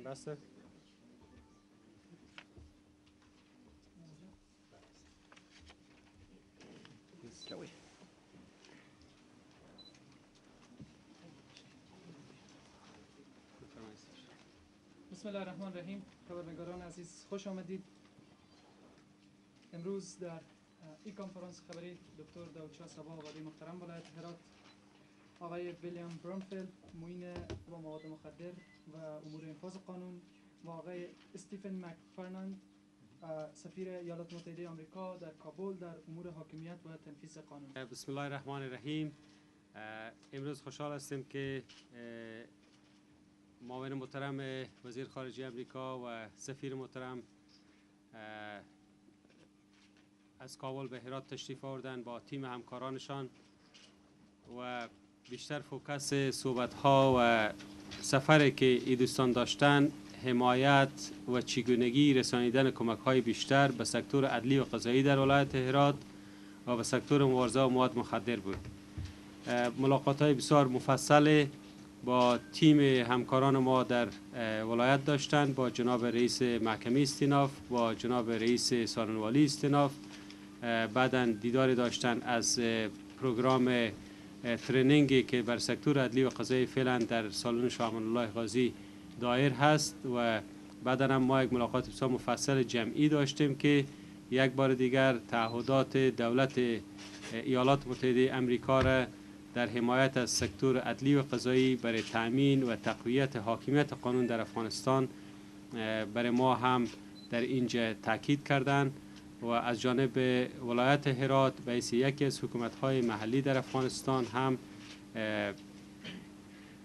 بسته. بسم الله الرحمن الرحیم. خبرنگاران عزیز خوش آمدید. امروز در این کنفرانس خبری دکتر داکتر صبا ولی محترم ولایت درهرات، آقای ویلیام برونفیلد معین با مواد مخدر و امور انفاذ قانون و آقای استیفن مکفرناند سفیر ایالات متحده آمریکا در کابل در امور حاکمیت و تنفیذ قانون. بسم الله الرحمن الرحیم. امروز خوشحال هستیم که معاون محترم وزیر خارجه امریکا و سفیر محترم از کابل به هرات تشریف آوردن با تیم همکارانشان و بیشتر فوکس صحبت ها و سفری که این دوستان داشتن حمایت و چگونگی رسانیدن کمک های بیشتر به سکتور عدلی و قضایی در ولایت هرات و به سکتور مبارزه با مواد مخدر بود. ملاقات های بسیار مفصل با تیم همکاران ما در ولایت داشتند، با جناب رئیس محکمه استیناف، با جناب رئیس سالن‌والی استیناف. بعداً دیداری داشتن از پروگرام ترینینگی که بر سکتور عدلی و قضایی فعلا در سالن شاه امان الله قاضی دایر هست و بعداً هم ما یک ملاقات بسیار مفصل جمعی داشتیم که یک بار دیگر تعهدات دولت ایالات متحده آمریکا را در حمایت از سکتور عدلی و قضایی برای تأمین و تقویت حاکمیت قانون در افغانستان برای ما هم در اینجا تاکید کردند و از جانب ولایت هرات به حیث یکی از حکومت‌های محلی در افغانستان هم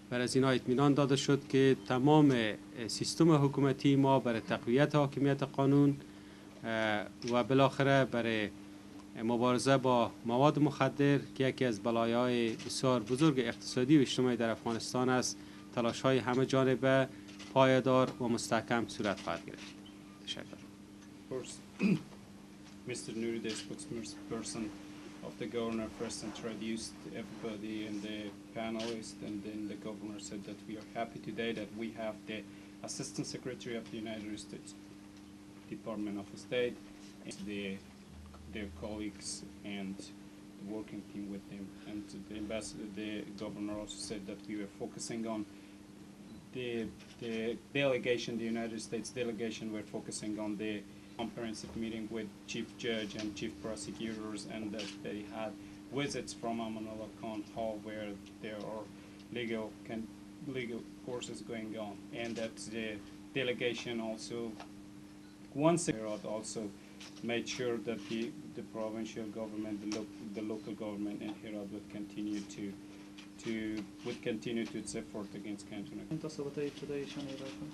بر از اینا اطمینان داده شد که تمام سیستم حکومتی ما برای تقویت حاکمیت قانون و بالاخره برای مبارزه با مواد مخدر که یکی از بلایای بسیار بزرگ اقتصادی و اجتماعی در افغانستان است، تلاش‌های همه جانبه پایدار و مستحکم صورت خواهد گرفت. تشکر. Mr. Nuri, the spokesperson of the governor, first introduced everybody and the panelists, and then the governor said that we are happy today that we have the Assistant Secretary of the United States Department of State, and their colleagues and the working team with them. And the governor also said that we were focusing on the delegation, the United States delegation, we're focusing on the comprehensive meeting with chief judge and chief prosecutors, and that they had visits from Amanullah Khan Hall where there are legal courses going on, and that the delegation also once also made sure that the provincial government, the local government in Herat would continue to its effort against counterterrorism.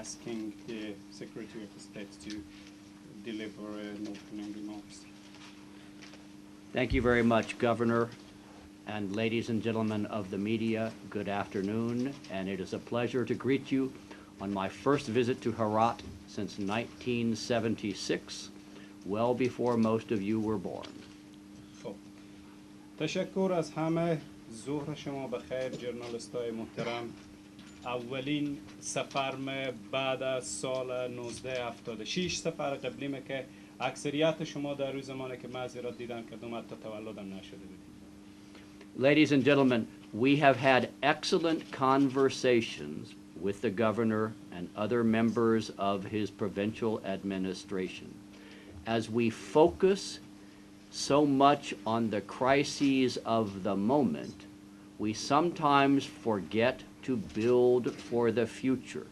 Asking the Secretary of State to deliver an opening remarks. Thank you very much, Governor, and ladies and gentlemen of the media, good afternoon, and it is a pleasure to greet you on my first visit to Herat since 1976, well before most of you were born. تشکر از همه. ظهر شما بخیر ژورنالیست‌های محترم. اولین سفرم بعد از سال 1976 سفر قبلیمه که اکثریت شما در روز زمانی که معذرت دیدن کردم حتی تولدم نشده بود. Ladies and gentlemen, we have had excellent conversations with the governor and other members of his provincial administration. As we focus so much on the crises of the moment, we sometimes forget to build for the future.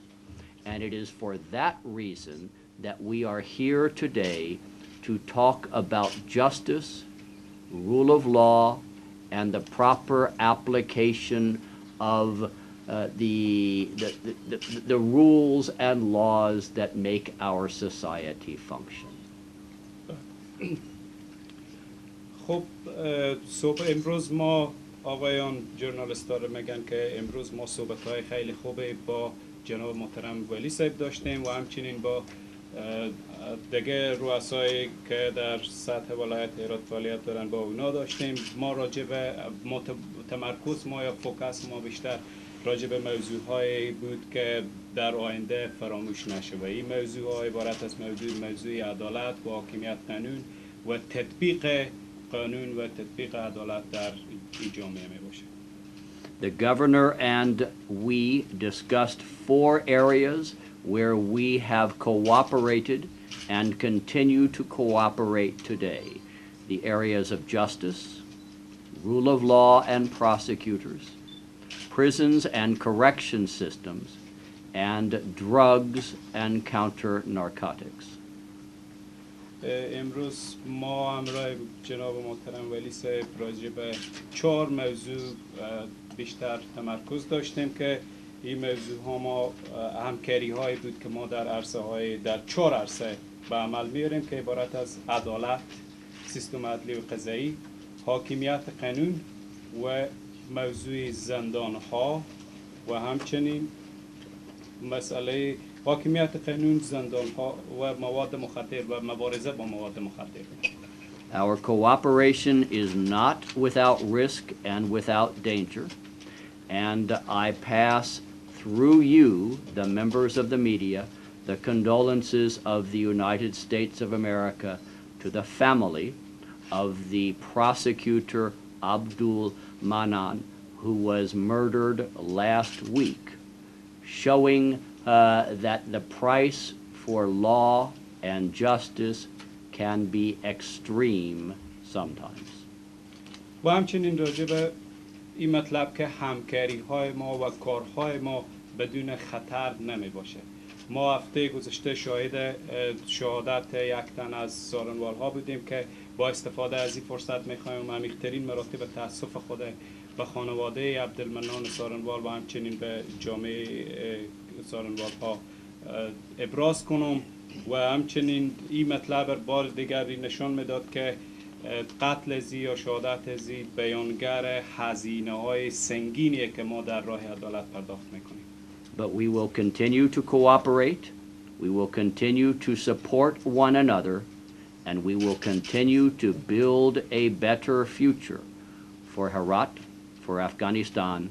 And it is for that reason that we are here today to talk about justice, rule of law, and the proper application of the rules and laws that make our society function. خب صبح امروز ما آقایان ژورنالیست‌ها رو میگن که امروز ما صحبت‌های خیلی خوبی با جناب محترم ولی صاحب داشتیم و همچنین با دیگه رؤسایی که در سطح ولایت هرات فعالیت دارن با اونا داشتیم. ما راجع به تمرکز ما یا فوکس ما بیشتر راجع به موضوعهایی بود که در آینده فراموش نشه و این موضوع عبارت از موضوع عدالت و حاکمیت قانون و تطبیق قانون و تطبیق عدالت در این جامعه می باشه. The governor and we discussed 4 areas where we have cooperated and continue to cooperate today. The areas of justice, rule of law and prosecutors, prisons and correction systems, and drugs and counter-narcotics. امروز ما همراه جناب محترم ولی صاحب راجع به 4 موضوع بیشتر تمرکز داشتیم که این موضوع ها ما همکاری هایی بود که ما در عرصه های در 4 عرصه به عمل میاریم که عبارت از عدالت، سیستم عدلی و قضایی، حاکمیت قانون و موضوع زندان ها و همچنین مسئله حاکمیت قانون، زندان ها و مواد مخدر و مبارزه با مواد مخدر. Our cooperation is not without risk and without danger, and I pass through you, the members of the media, the condolences of the United States of America to the family of the prosecutor Abdul Manan, who was murdered last week, showing that the price for law and justice can be extreme sometimes. و همچنین راجع به این مطلب که همکاری های ما و کارهای ما بدون خطر نمی باشه. ما هفته گذشته شاهد شهادت یک تن از سارنوال ها بودیم که با استفاده از این فرصت میخوایم عمیق‌ترین مراتب تأسف خود به خانواده عبدالمنان سارنوال و همچنین به جامعه سارنوال ها ابراز کنم و همچنین این مطلب بار دیگری نشان میداد که قتل زی یا شهادت زی بیانگر هزینه های سنگینیه که ما در راه عدالت پرداخت میکنیم. But we will continue to cooperate, we will continue to support one another, and we will continue to build a better future for Herat, for Afghanistan,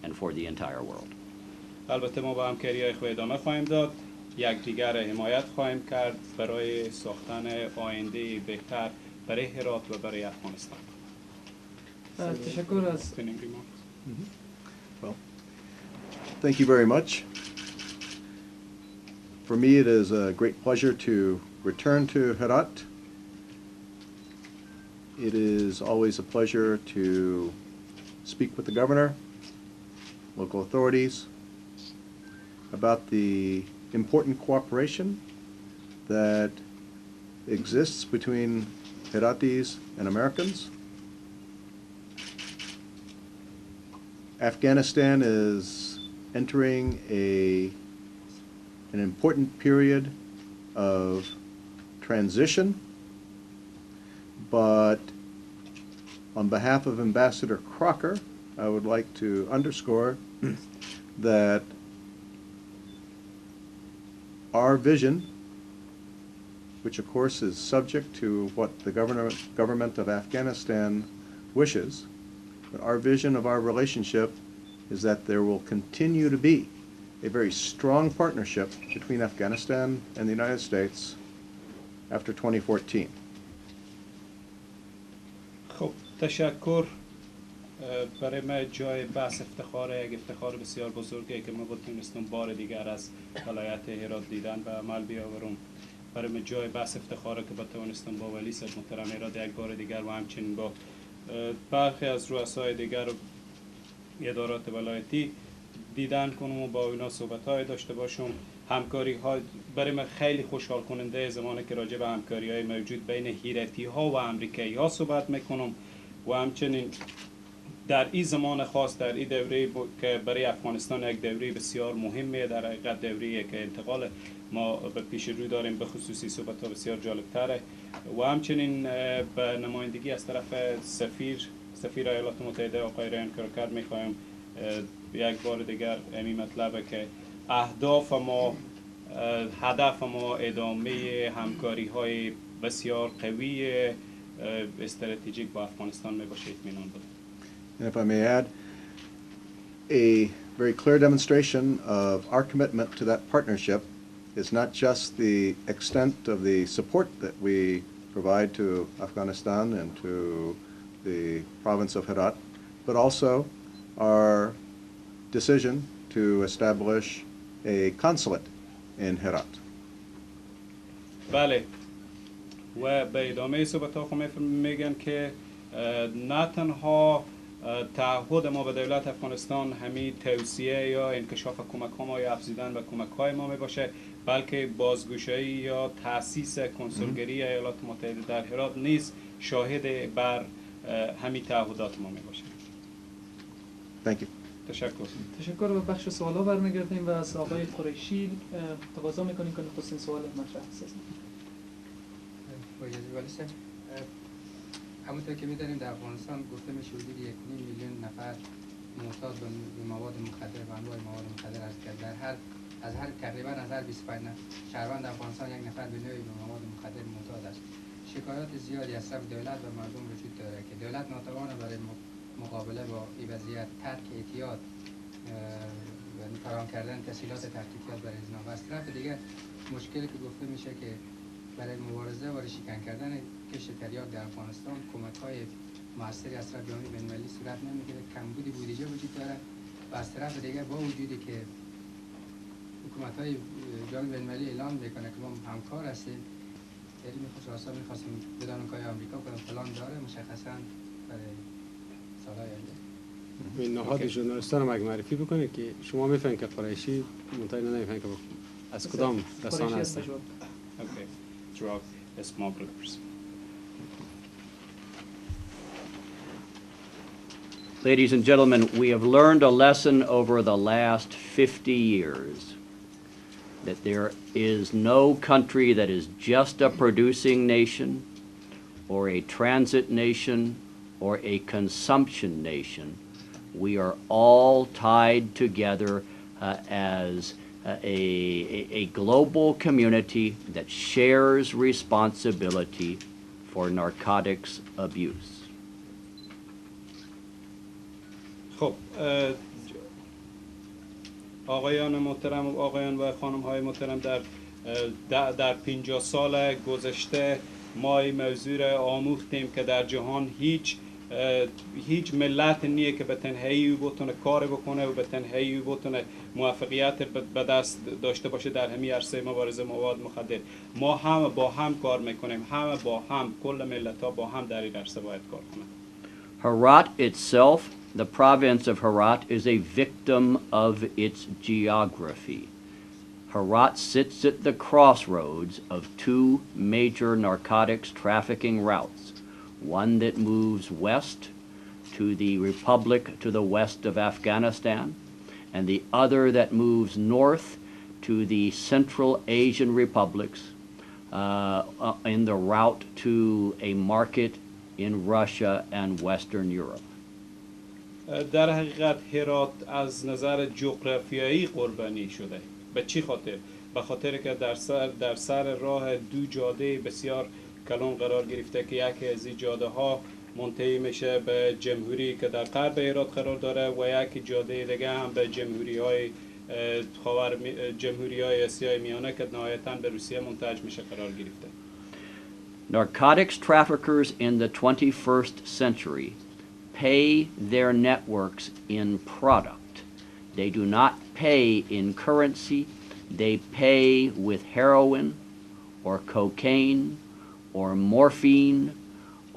and for the entire world. البته ما با همکاری‌های خود ادامه خواهیم داد، یکدیگر حمایت خواهیم کرد برای ساختن آینده بهتر برای هرات و برای افغانستان. تشکر از Well, thank you very much. For me, it is a great pleasure to return to Herat. It is always a pleasure to speak with the governor, local authorities, about the important cooperation that exists between Heratis and Americans. Afghanistan is entering an important period of transition, but on behalf of Ambassador Crocker, I would like to underscore that our vision, which of course is subject to what the government of Afghanistan wishes, but our vision of our relationship is that there will continue to be a very strong partnership between Afghanistan and the United States after 2014. خب تشکر. برای من جای بحث افتخاره، یک افتخار بسیار بزرگه که ما تونستم بار دیگر از ولایت هرات دیدن و عمل بیاورم. برای من جای بحث افتخاره که تونستم با ولی صاحب محترم هرات یک بار دیگر و همچنین با برخی از رؤسای دیگر ادارات ولایتی دیدن کنم و با اونا صحبت‌های داشته باشم. همکاری‌ها برای من خیلی خوشحال کننده زمانی که راجع به همکاری‌های موجود بین هیرتی‌ها و آمریکایی‌ها صحبت می‌کنم و همچنین در این زمان خاص در این دوره که برای افغانستان یک دوره بسیار مهمه، در حقیقت دوره‌ای که انتقال ما به پیش رو داریم، به خصوصی صحبت‌ها بسیار جالب‌تره و همچنین به نمایندگی از طرف سفیر ایالات متحده آقای ریان کرکر می‌خوایم یک بار دیگر همین مطلبه که اهداف ما، هدف ما ادامه همکاری‌های بسیار قوی استراتژیک با افغانستان میباشه. اطمینان بدم. And if I may add, a very clear demonstration of our commitment to that partnership is not just the extent of the support that we provide to Afghanistan and to the province of Herat, but also our decision to establish a consulate in Herat. بله و به ادامه صحبت ها میگن که نه تنها تعهد ما به دولت افغانستان همین توسعه یا انکشاف کمک ها ما یا افزودن به کمک های ما می باشه، بلکه بازگشایی یا تأسیس کنسولگری ایالات متحده در هرات نیز شاهد بر همین تعهدات ما می باشه. Thank you. تشکر. به بخش سوالا برمیگردیم و از آقای قریشی تقاضا میکنیم که نخستین سوال مطرح است. همونطور که می‌دانیم در افغانستان گفته میشه حدود 1.5 میلیون نفر معتاد به مواد مخدر و انواع مواد مخدر است که تقریبا از هر 25 شهروند در افغانستان یک نفر به نوعی به مواد مخدر معتاد است. شکایات زیادی از طرف دولت و مردم وجود دارد که دولت ناتوان برای مقابله با این وضعیت ترک اعتیاد و فراهم کردن تسهیلات ترک اعتیاد برای زنا و از طرف دیگر مشکلی که گفته میشه که برای مبارزه و ریشه‌کن کردن کشت تریاک در افغانستان کمک‌های موثری از طرف جامعه بین‌المللی صورت نمی‌گیرد، کمبود بودجه وجود دارد و از طرف دیگر با وجودی که حکومت‌های جامعه بین‌المللی اعلام می‌کنه که ما همکار هستیم، علمی خصوصا می‌خواستیم بدانیم که آمریکا کدام پلان داره مشخصاً برای سال‌های آینده. این نهاد ژورنالیستان هم اگه معرفی بکنه که شما می‌فهمید که قریشی منتهی نمی‌فهمید که از کدام رسانه هست. Okay. Drug smugglers. Ladies and gentlemen, we have learned a lesson over the last 50 years that there is no country that is just a producing nation or a transit nation or a consumption nation. We are all tied together as a global community that shares responsibility for narcotics abuse. خب آقایان محترم و آقایان و خانم‌های محترم، در 50 سال گذشته ما این موضوع را آموختیم که در جهان هیچ ملت نیه که به تنهایی بتونه کار بکنه و به تنهایی بتونه موفقیت به دست داشته باشه در همین عرصه مبارزه مواد مخدر. ما همه با هم کار میکنیم، همه با هم، کل ملت‌ها با هم در این عرصه باید کار کنند. Herat itself, the province of Herat, is a victim of its geography. Herat sits at the crossroads of two major narcotics trafficking routes. One that moves west to the republic to the west of Afghanistan, and the other that moves north to the Central Asian republics in the route to a market in Russia and Western Europe. در حقیقت هرات از نظر جغرافیایی قربانی شده. به چی خاطر؟ به خاطر که در سر راه دو جاده بسیار کلان قرار گرفته که یکی از این جاده ها منتهی میشه به جمهوری که در غرب هرات قرار داره و یک جاده دیگه هم به جمهوری های آسیای میانه که نهایتاً به روسیه منتهی میشه قرار گرفته. Narcotics traffickers in the 21st century pay their networks in product. They do not pay in currency. They pay with heroin or cocaine or morphine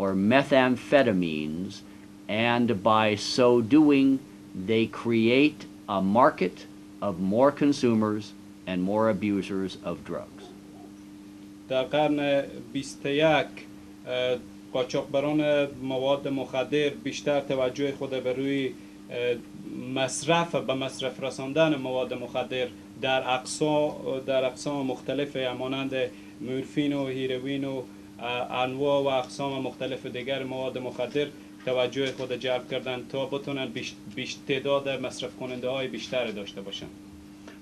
or methamphetamines, and by so doing they create a market of more consumers and more abusers of drugs. در قرن 21 قاچاقبران مواد مخدر بیشتر توجه خود به روی به مصرف رساندن مواد مخدر در اقسام مختلف مانند مورفین و هیروین و انواع و اقسام مختلف دیگر مواد مخدر توجه خود جلب کردن تا بتونن تعداد مصرف کننده های بیشتر داشته باشن.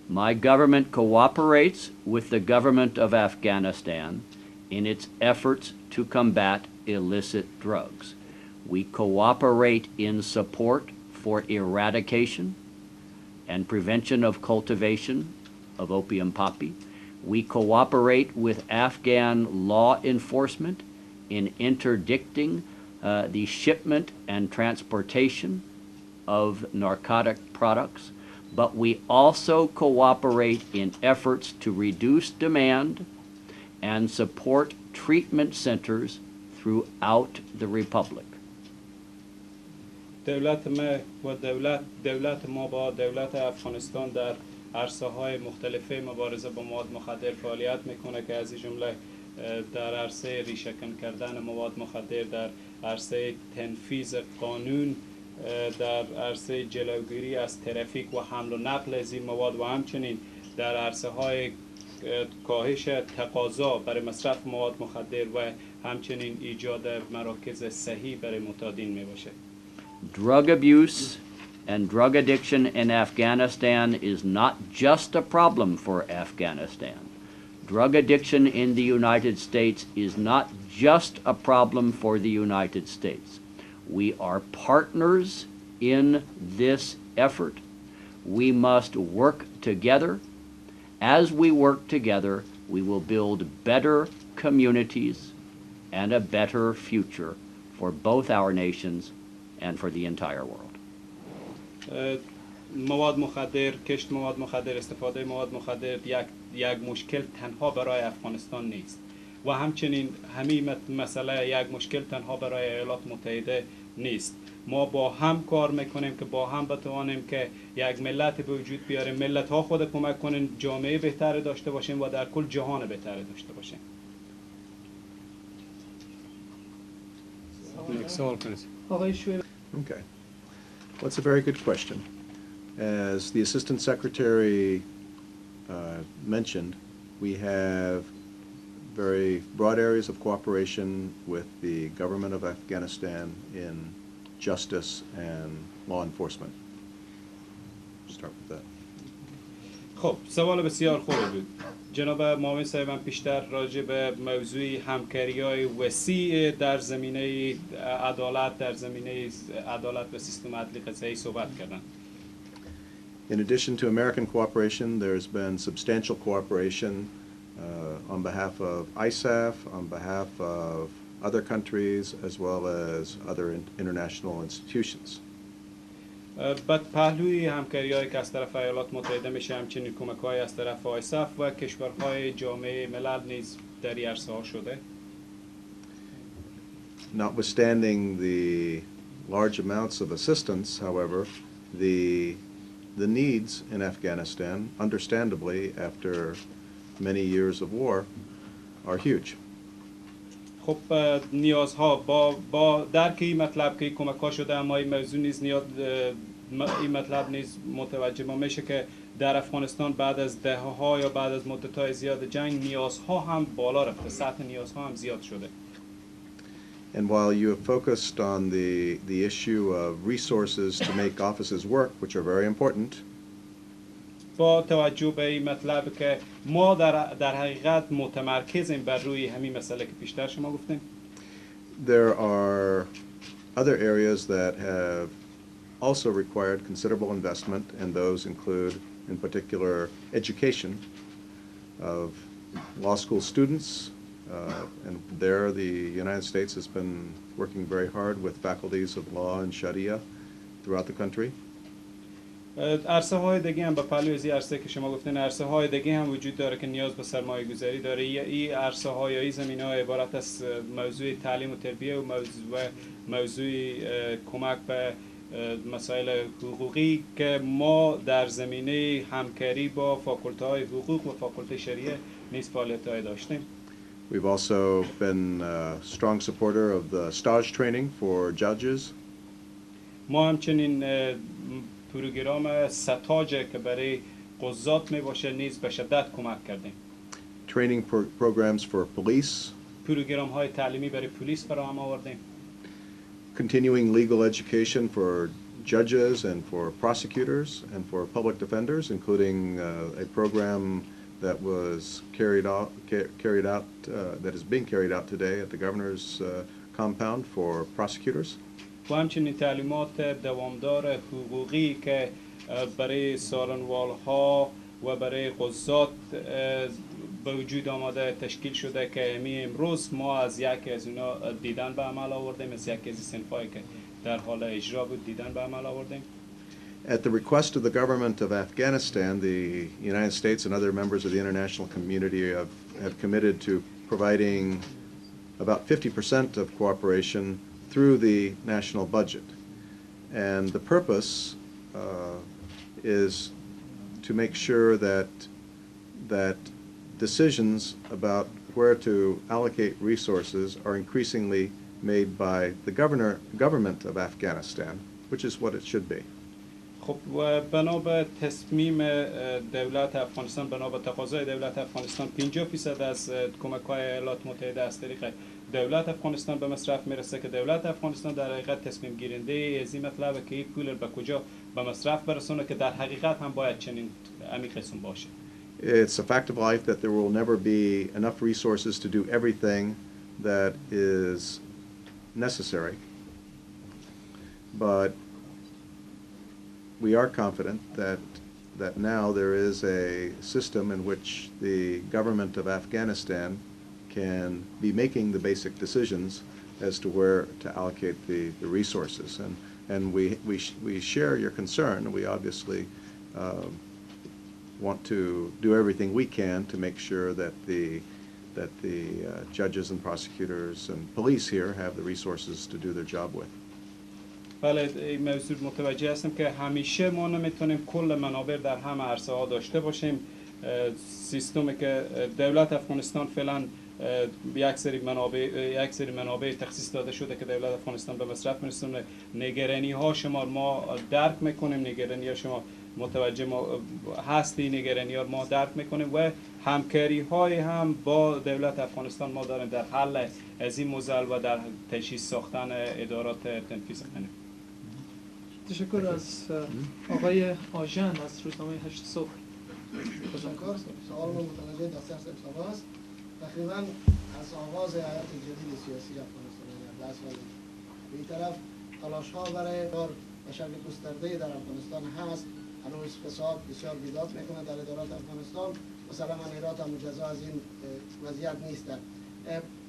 My government cooperates with the government of Afghanistan in its efforts to combat illicit drugs. We cooperate in support for eradication, and prevention of cultivation of opium poppy. We cooperate with Afghan law enforcement in interdicting the shipment and transportation of narcotic products, but we also cooperate in efforts to reduce demand and support treatment centers throughout the Republic. دولت ما با دولت افغانستان در عرصه‌های مختلف مبارزه با مواد مخدر فعالیت میکنه که از این جمله در عرصه ریشه‌کن کردن مواد مخدر، در عرصه تنفیذ قانون، در عرصه جلوگیری از ترافیک و حمل و نقل از این مواد و همچنین در عرصه‌های کاهش تقاضا برای مصرف مواد مخدر و همچنین ایجاد مراکز صحیح برای معتادین میباشه. Drug abuse and drug addiction in Afghanistan is not just a problem for Afghanistan. Drug addiction in the United States is not just a problem for the United States. We are partners in this effort. We must work together. As we work together, we will build better communities and a better future for both our nations and for the entire world. مواد مخدر، کشت مواد مخدر، استفاده مواد مخدر یک مشکل تنها برای افغانستان نیست و همچنین همین مسئله یک مشکل تنها برای ایالات متحده نیست. ما با هم کار میکنیم که با هم بتوانیم که یک ملت به وجود بیاریم، ملت ها خود کمک کنن جامعه بهتر داشته باشیم و در کل جهان بهتر داشته باشیم. Okay. Well, it's a very good question. As the Assistant Secretary mentioned, we have very broad areas of cooperation with the government of Afghanistan in justice and law enforcement. Start with that. خب سوال بسیار خوبی بود. جناب معاون صاحبم پیشتر راجع به موضوع همکاری‌های وسیع در زمینه عدالت، در زمینه عدالت و سیستم عدلی قضایی صحبت کردن. In addition to American cooperation, there's been substantial cooperation on behalf of ISAF, on behalf of other countries, as well as other international institutions. بعد پهلوی همکاری‌هایی که از طرف ایالات متحده میشه، همچنین کمک‌های از طرف آیساف و کشورهای جامعه ملل نیز در این عرصه‌ها شده. Notwithstanding the large amounts of assistance, however, the needs in Afghanistan, understandably after many years of war, are huge. خب نیازها با درک این مطلب که کمک‌ها شده، اما این موضوع نیز این مطلب نیز متوجه ما میشه که در افغانستان بعد از دهه‌ها یا بعد از مدت‌های زیاد جنگ نیازها هم بالا رفته، سطح نیازها هم زیاد شده. And while you have focused on the issue of resources to make offices work, which are very important, با توجه به این مطلب که ما در حقیقت متمرکزیم بر روی همین مسئله که پیشتر شما گفتیم. there are other areas that have also required considerable investment, and those include, in particular, education of law school students. And there, the United States has been working very hard with faculties of law and Sharia throughout the country. عرصه های دیگه هم به پهلوی از این عرصه که شما گفتین، عرصه های دیگه هم وجود داره که نیاز به سرمایه گذاری داره. این عرصه های یا این زمینه های عبارت از موضوع تعلیم و تربیه و موضوع کمک به مسائل حقوقی که ما در زمینه همکاری با فاکولته های حقوق و فاکولته شریعه نیز فعالیت های داشتیم. We've also been a strong supporter of the stage training for judges. ما همچنین پروگرام ستاج که برای قضات می باشه نیز به شدت کمک کردیم. Training programs for police. پروگرام های تعلیمی برای پلیس فراهم آوردیم. Continuing legal education for judges and for prosecutors and for public defenders, including a program that was carried out that is being carried out today at the governor's compound for prosecutors. و همچنین تعلیمات دوامدار حقوقی که برای سارنوال ها و برای قضات به وجود آمده تشکیل شده که امروز ما از یکی از اینا دیدن به عمل آوردیم، از یکی از صنفایی که در حال اجرا بود دیدن به عمل آوردیم. At the request of the government of Afghanistan, the United States and other members of the international community have committed to providing about 50% of cooperation through the national budget. And the purpose is to make sure that decisions about where to allocate resources are increasingly made by the government of Afghanistan, which is what it should be. خب و بنا به تصمیم دولت افغانستان، بنا به تقاضای دولت افغانستان 50% از کمک‌های ایالات متحده از طریق دولت افغانستان به مصرف میرسه که دولت افغانستان در حقیقت تصمیم گیرنده از این مطلبه که این پول به کجا به مصرف برسونه که در حقیقت هم باید چنین عمیق قسم باشه. It's a fact of life that there will never be enough resources to do everything that is necessary. But we are confident that now there is a system in which the government of Afghanistan can be making the basic decisions as to where to allocate the resources. And we share your concern. We obviously want to do everything we can to make sure that the judges and prosecutors and police here have the resources to do their job with. بله این موضوع متوجه هستم که همیشه ما نمیتونیم کل منابع در همه عرصه ها داشته باشیم. سیستمی که دولت افغانستان فعلا یک سری منابع تخصیص داده شده که دولت افغانستان به مصرف میرسونه. نگرانی ها شما ما درک میکنیم، نگرانی ها شما متوجه ما هستی، نگرانی ها ما درک میکنیم و همکاری های هم با دولت افغانستان ما داریم در حل از این موزل و در تجهیز ساختن ادارات تنفیذ قانون. تشکر از آقای آژن از روزنامه 8 صبح. تشکر. سوال متوجه داکتر صاحب است. تقریبا از آغاز حیات جدید سیاسی افغانستان در 10 سال به این طرف تلاش ها برای کار به شکل گسترده در افغانستان هست. هنوز فساد بسیار بیداد میکنه در ادارات افغانستان. مثلا امارات هم مجزا از این وضعیت نیستند.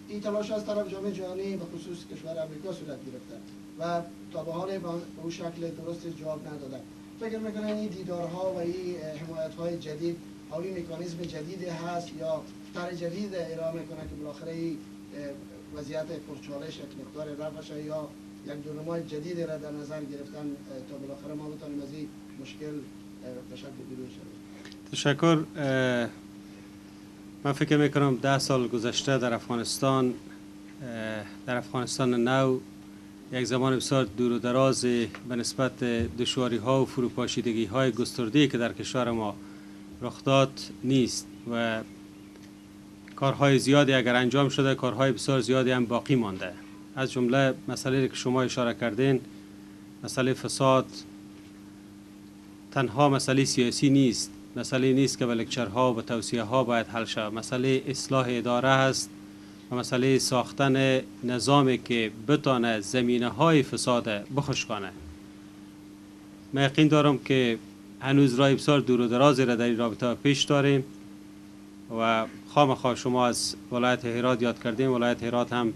این تلاش از طرف جامعه جهانی به خصوص کشور امریکا صورت گرفته و تا به حال به اون شکل درست جواب ندادن. فکر میکنن این دیدارها و این حمایت‌های جدید حالی مکانیزم جدیدی هست یا طرح جدید ارائه میکنه که بالاخره این وضعیت پرچالش یک مقدار رفع شه یا یک دورنمای جدیدی را در نظر گرفتن تا بالاخره ما بتونیم از این مشکل به شکل بیرون شویم. تشکر. من فکر میکنم 10 سال گذشته در افغانستان نو یک زمان بسیار دور و دراز به نسبت دشواری ها و فروپاشیدگی های گسترده‌ای که در کشور ما رخ داد نیست و کارهای زیادی اگر انجام شده کارهای بسیار زیادی هم باقی مانده. از جمله مسئله که شما اشاره کردین، مسئله فساد تنها مسئله سیاسی نیست، مسئله نیست که به لکچرها و به توصیه ها باید حل شود. مسئله اصلاح اداره است و مسئله ساختن نظامی که بتانه زمینه های فساد بخشکانه. من یقین دارم که هنوز راه بسیار دور و درازی را در این رابطه پیش داریم و خامخا شما از ولایت هرات یاد کردیم. ولایت هرات هم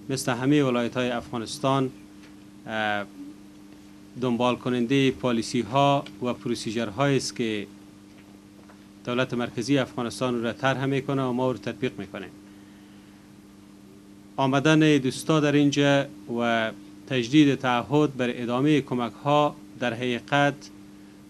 مثل همه ولایت های افغانستان دنبال کننده پالیسی ها و پروسیجر هایی است که دولت مرکزی افغانستان را طرح میکنه و ما رو تطبیق میکنیم. آمدن دوستا در اینجا و تجدید تعهد بر ادامه کمک ها در حقیقت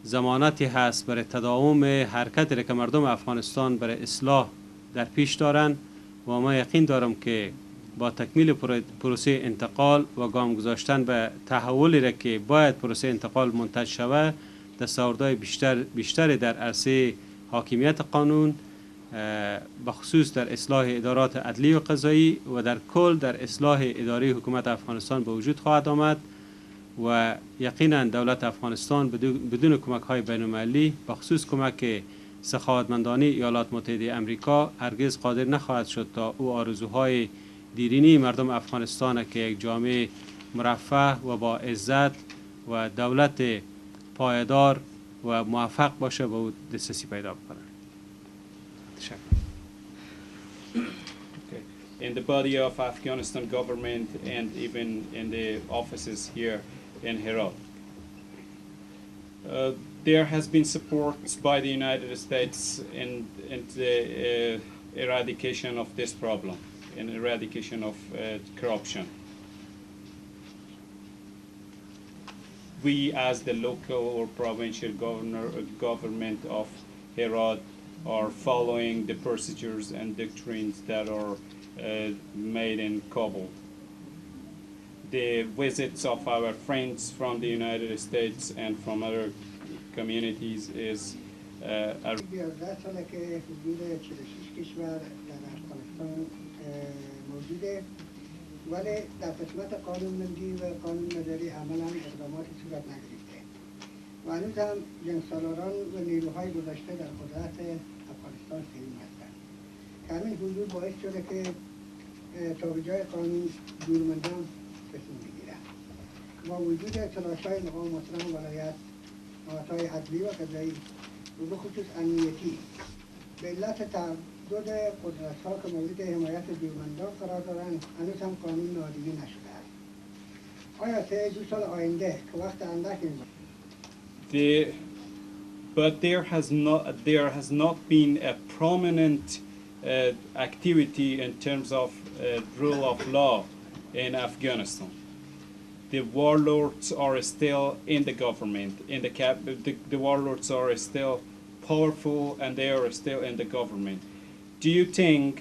ضمانتی هست برای تداوم حرکتی که مردم افغانستان برای اصلاح در پیش دارند و ما یقین دارم که با تکمیل پروسه انتقال و گام گذاشتن به تحولی را که باید پروسه انتقال منتج شود، دستاوردهای بیشتر در عرصه حاکمیت قانون به خصوص در اصلاح ادارات عدلی و قضایی و در کل در اصلاح اداره حکومت افغانستان به وجود خواهد آمد و یقینا دولت افغانستان بدون کمک های بین المللی به خصوص کمک سخاوتمندانه ایالات متحده امریکا هرگز قادر نخواهد شد تا او آرزوهای دیرینی مردم افغانستان که یک جامعه مرفه و با عزت و دولت پایدار و موفق باشه و او دسترسی پیدا بکنه. تشکر. In the body of Afghanistan government and even in the offices here in Herat. There has been support by the United States in the eradication of this problem, in eradication of corruption. We as the local or provincial government of Herat are following the procedures and doctrines that are made in Kabul. The visits of our friends from the United States and from other communities is a 11 ساله که حدود 46 کشور در افغانستان موجوده، ولی در قسمت قانونمندی و قانون مداری عملا اقداماتی صورت نگرفته و هنوز هم جنگسالاران و نیروهای گذاشته در قدرت افغانستان قایم هستند که همین حضور باعث شده که تا به جای قانون جورمندان تصمیم بگیرند. با وجود تلاش‌های مقام محترم ولایت، نهادهای عدلی و قضایی و به خصوص امنیتی به علت تعدد قدرت‌ها که مورد حمایت جورمندان قرار دارند هنوز هم قانون نادیده نشده است. آیا طی 2 سال آینده که وقت اندک but there has not been a prominent activity in terms of rule of law in Afghanistan. The warlords are still in the government, the warlords are still powerful and they are still in the government. Do you think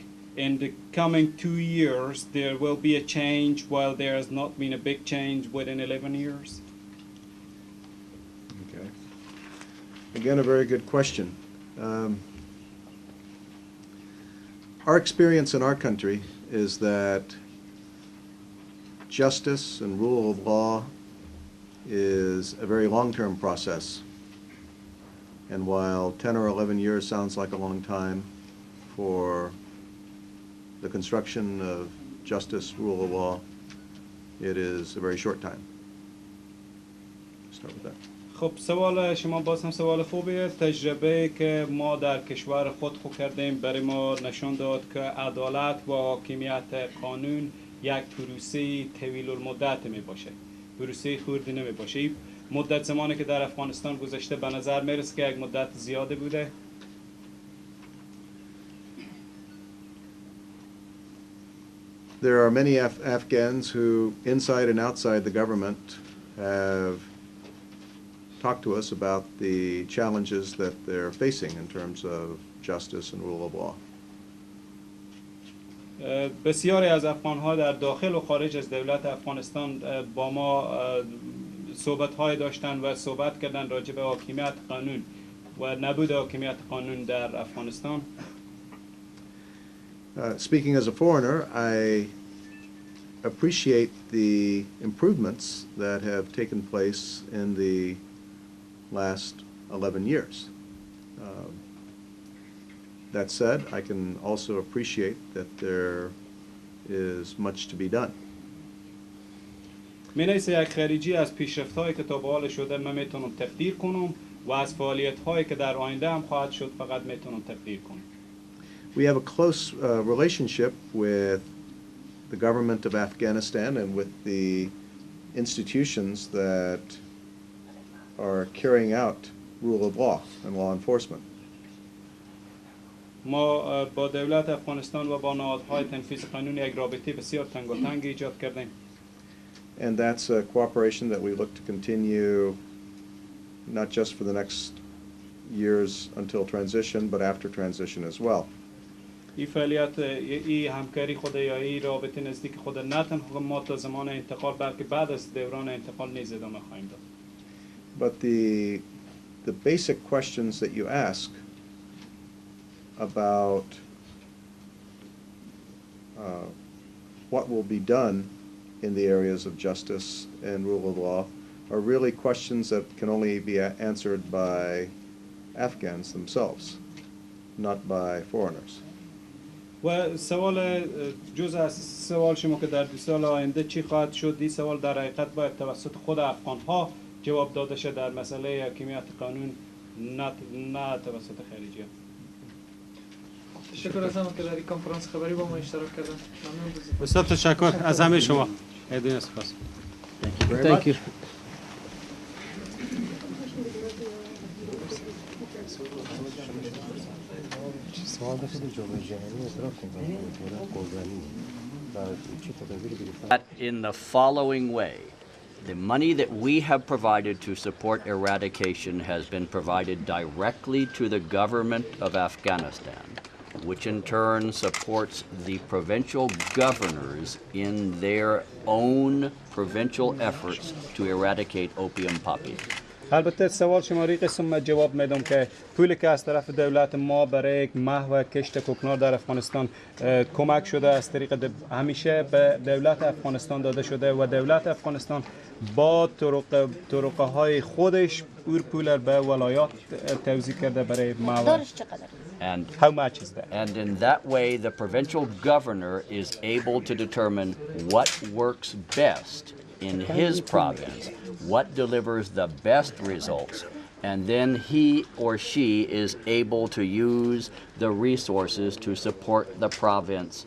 in the coming 2 years there will be a change while there has not been a big change within 11 years? Okay. Again, a very good question. Our experience in our country is that justice and rule of law is a very long-term process. And while 10 or 11 years sounds like a long time for the construction of justice, rule of law, it is a very short time. Start with that. خب سوال شما باز هم سوال خوبیه. تجربه که ما در کشور خود کردیم برای ما نشان داد که عدالت و حاکمیت قانون یک پروسه طویل المدت می باشه، پروسه خردی نمی باشه. مدت زمانی که در افغانستان گذشته به نظر میرسه که یک مدت زیاده بوده. There are many Afghans who, inside and outside the government, have talked to us about the challenges that they're facing in terms of justice and rule of law. بسیاری از افغان‌ها در داخل و خارج از دولت افغانستان با ما صحبت‌های داشتن و صحبت کردن راجع به حاکمیت قانون و نبود حاکمیت قانون در افغانستان. Speaking as a foreigner, I appreciate the improvements that have taken place in the last 11 years. That said, I can also appreciate that there is much to be done. منیسه یک خارجی از پیشرفت‌هایی که تا به حال شده من میتونم تقدیر کنم و از فعالیت‌هایی که در آینده هم خواهد شد فقط میتونم تقدیر کنم. We have a close relationship with the government of Afghanistan and with the institutions that are carrying out rule of law and law enforcement. ما با دولت افغانستان و با نهادهای تنفیذ قانون یک رابطه بسیار تنگاتنگ ایجاد کردیم. And that's a cooperation that we look to continue not just for the next years until transition, but after transition as well. این فعالیت، این همکاری خود یا این رابطه نزدیک خود نه تنها ما تا زمان انتقال بلکه بعد از دوران انتقال نیز ادامه خواهیم داد. But the basic questions that you ask about what will be done in the areas of justice and rule of law are really questions that can only be answered by Afghans themselves, not by foreigners. و سوال جز از سوال شما که در 2 سال آینده چی خواهد شد، این سوال در حقیقت باید توسط خود افغان‌ها جواب داده شد در مسئله حاکمیت قانون نه توسط خارجه. تشکر از همه که در این کنفرانس خبری با ما اشتراک کردن. ممنون بزرگ. بسیار تشکر از همه شما. بدون سپاس. Thank you. That in the following way, the money that we have provided to support eradication has been provided directly to the government of Afghanistan, which in turn supports the provincial governors in their own provincial efforts to eradicate opium poppy. البته سوال شماری قسم جواب میدم که پولی که از طرف دولت ما برای محو کشت کوکنار در افغانستان کمک شده از طریق همیشه به دولت افغانستان داده شده و دولت افغانستان با طرقه های خودش اون پول به ولایات توزیع کرده برای محو. And how much is that? And in that way, the provincial governor is able to determine what works best in his province, what delivers the best results, and then he or she is able to use the resources to support the province,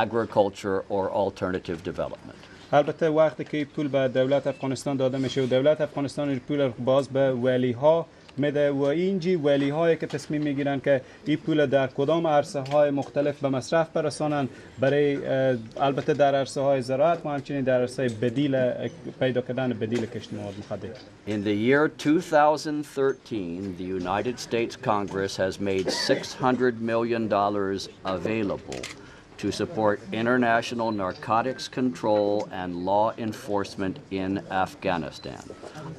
agriculture or alternative development. البته وقتی که پول به دولت افغانستان داده میشه و دولت افغانستان این پول باز به ولی ها میده و اینجی ولی هایی که تصمیم میگیرن که این پول در کدام عرصه های مختلف به مصرف برسانن برای البته در عرصه های زراعت و همچنین در عرصه بدیل پیدا کردن بدیل کشت مواد مخدر. In the year 2013, the United States Congress has made $600 million available to support international narcotics control and law enforcement in Afghanistan.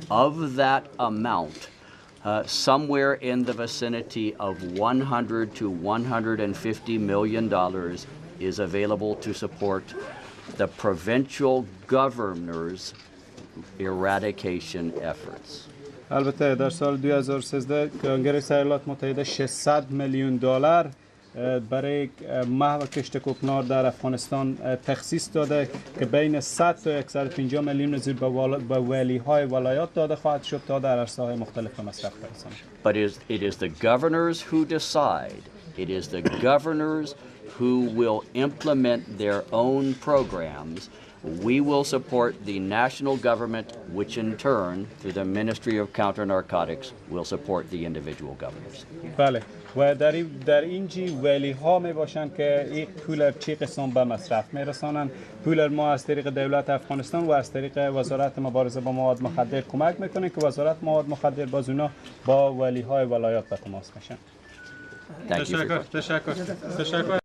Of that amount, somewhere in the vicinity of $100 to $150 million is available to support the provincial governors' eradication efforts. البته در سال 2013 کنگره ایالات متحده 600 میلیون دلار برای محو کشت کوکنار در افغانستان تخصیص داده که بین 100 تا 150 میلیون زیر به ولی‌های ولایات داده خواهد شد تا در عرصه‌های مختلف به مصرف برسانند. But it is the governors who decide. It is the governors who will implement their own programs. We will support the national government, which in turn, through the Ministry of Counter-Narcotics, will support the individual governors. بله و در اینجی ولی ها می باشن که این پول چی قسم به مصرف می رسانن. پول ما از طریق دولت افغانستان و از طریق وزارت مبارزه با مواد مخدر کمک میکنه که وزارت مواد مخدر باز اونا با ولی های ولایات به تماس میشن. تشکر.